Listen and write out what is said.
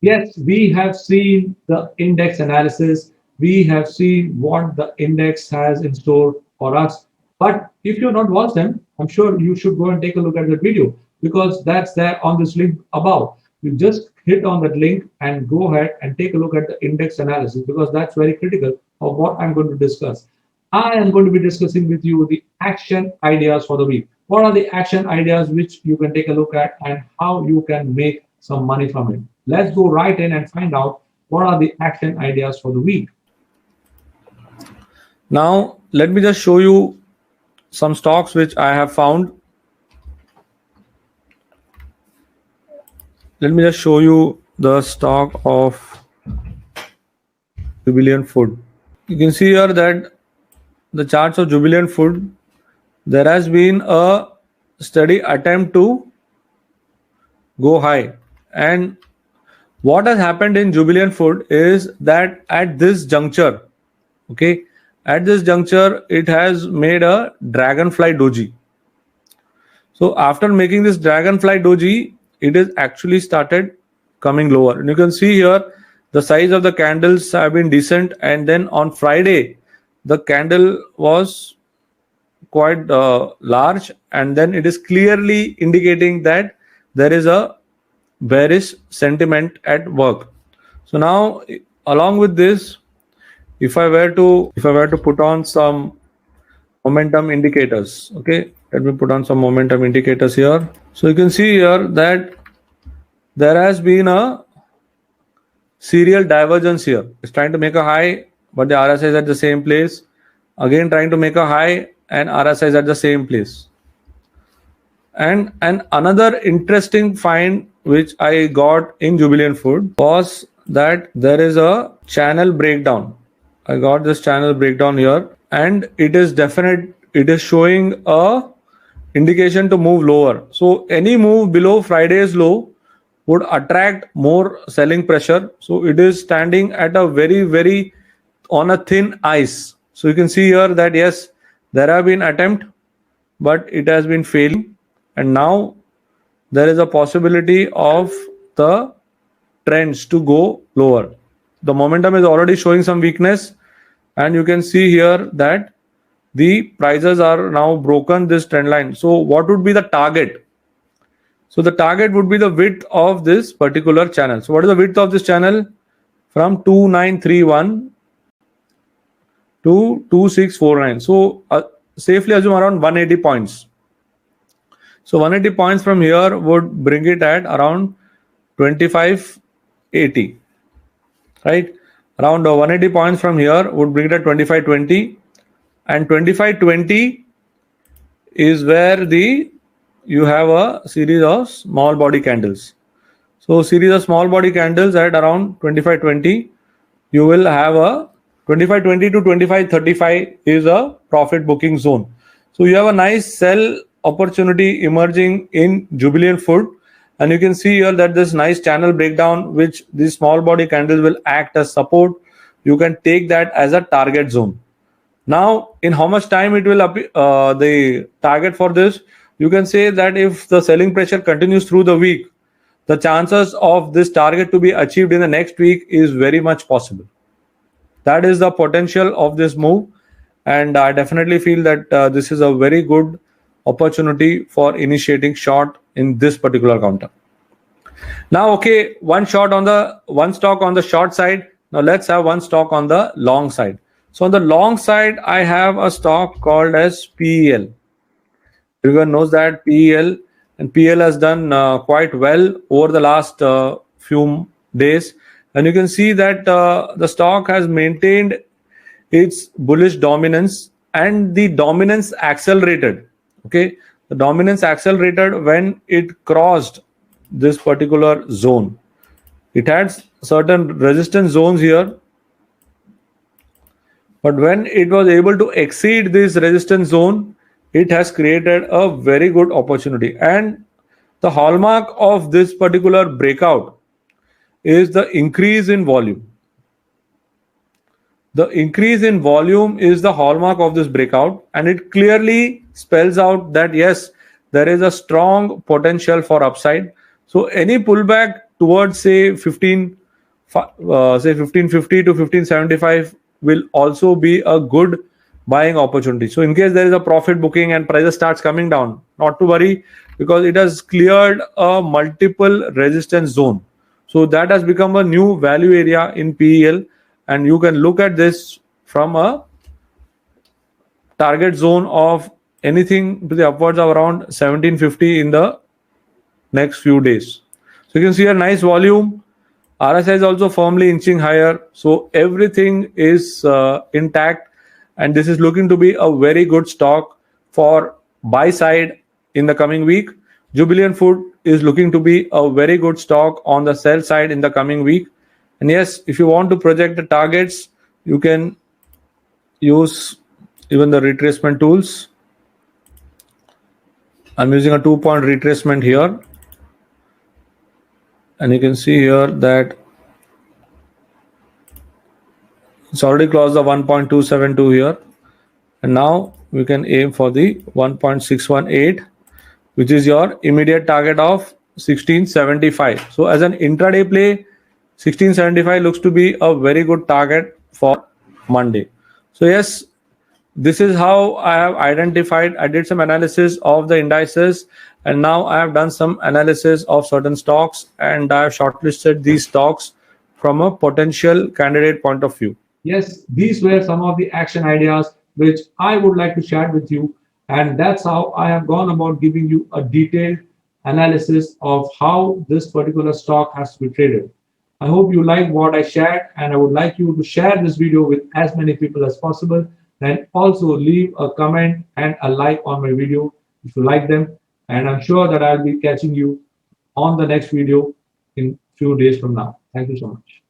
Yes, we have seen the index analysis. We have seen what the index has in store for us. But if you've not watched them, I'm sure you should go and take a look at the video because that's there on this link above. You just hit on that link and go ahead and take a look at the index analysis because that's very critical of what I'm going to discuss. I am going to be discussing with you the action ideas for the week. What are the action ideas which you can take a look at and how you can make some money from it? Let's go right in and find out what are the action ideas for the week. Now, let me just show you some stocks which I have found. Let me just show you the stock of Jubilant Food. You can see here that the charts of Jubilant Food, there has been a steady attempt to go high. And what has happened in Jubilant Food is that at this juncture, okay, at this juncture, it has made a dragonfly doji. So after making this dragonfly doji, it is actually started coming lower. And you can see here the size of the candles have been decent. And then on Friday, the candle was quite large, and then it is clearly indicating that there is a bearish sentiment at work. So now, along with this, if I were to put on some momentum indicators, okay, let me put on some momentum indicators here. So you can see here that there has been a serial divergence here. It's trying to make a high, but the RSI is at the same place. Again, trying to make a high, and RSI is at the same place. And another interesting find which I got in Jubilant Food was that there is a channel breakdown. I got this channel breakdown here, and it is definite. It is showing a indication to move lower. So any move below Friday's low would attract more selling pressure. So it is standing at a very on a thin ice. So you can see here that yes, there have been attempt, but it has been failing, and now there is a possibility of the trends to go lower. The momentum is already showing some weakness, and you can see here that the prices are now broken this trend line. So what would be the target? So the target would be the width of this particular channel. So what is the width of this channel? From 2931 to 2649. So safely assume around 180 points. So 180 points from here would bring it at around 2580, right? Around 180 points from here would bring it at 2520, and 2520 is where you have a series of small body candles. So series of small body candles at around 2520, you will have a 2520 to 2535 is a profit booking zone. So you have a nice sell opportunity emerging in Jubilant Food, and you can see here that this nice channel breakdown, which these small body candles will act as support. You can take that as a target zone. Now, in how much time it will appear, the target for this, you can say that if the selling pressure continues through the week, the chances of this target to be achieved in the next week is very much possible. That is the potential of this move, and I definitely feel that this is a very good opportunity for initiating short in this particular counter. Now, okay, one stock on the short side. Now let's have one stock on the long side. So on the long side, I have a stock called as PEL. Everyone knows that PEL, and PEL has done quite well over the last few days. And you can see that the stock has maintained its bullish dominance, and the dominance accelerated. Okay, the dominance accelerated when it crossed this particular zone. It had certain resistance zones here, but when it was able to exceed this resistance zone, it has created a very good opportunity. And the hallmark of this particular breakout is the increase in volume. The increase in volume is the hallmark of this breakout, and it clearly spells out that yes, there is a strong potential for upside. So any pullback towards say 1550 to 1575 will also be a good buying opportunity. So in case there is a profit booking and prices starts coming down, not to worry, because it has cleared a multiple resistance zone. So that has become a new value area in PEL, and you can look at this from a target zone of anything to the upwards of around 1750 in the next few days. So you can see a nice volume. RSI is also firmly inching higher. So everything is intact, and this is looking to be a very good stock for buy side in the coming week. Jubilant Food is looking to be a very good stock on the sell side in the coming week. And yes, if you want to project the targets, you can use even the retracement tools. I'm using a 2-point retracement here, and you can see here that it's already closed the 1.272 here, and now we can aim for the 1.618, which is your immediate target of 1675. So as an intraday play, 1675 looks to be a very good target for Monday. So yes, this is how I have identified. I did some analysis of the indices, and now I have done some analysis of certain stocks, and I have shortlisted these stocks from a potential candidate point of view. Yes, these were some of the action ideas which I would like to share with you. And that's how I have gone about giving you a detailed analysis of how this particular stock has to be traded. I hope you like what I shared, and I would like you to share this video with as many people as possible. And also leave a comment and a like on my video if you like them. And I'm sure that I'll be catching you on the next video in few days from now. Thank you so much.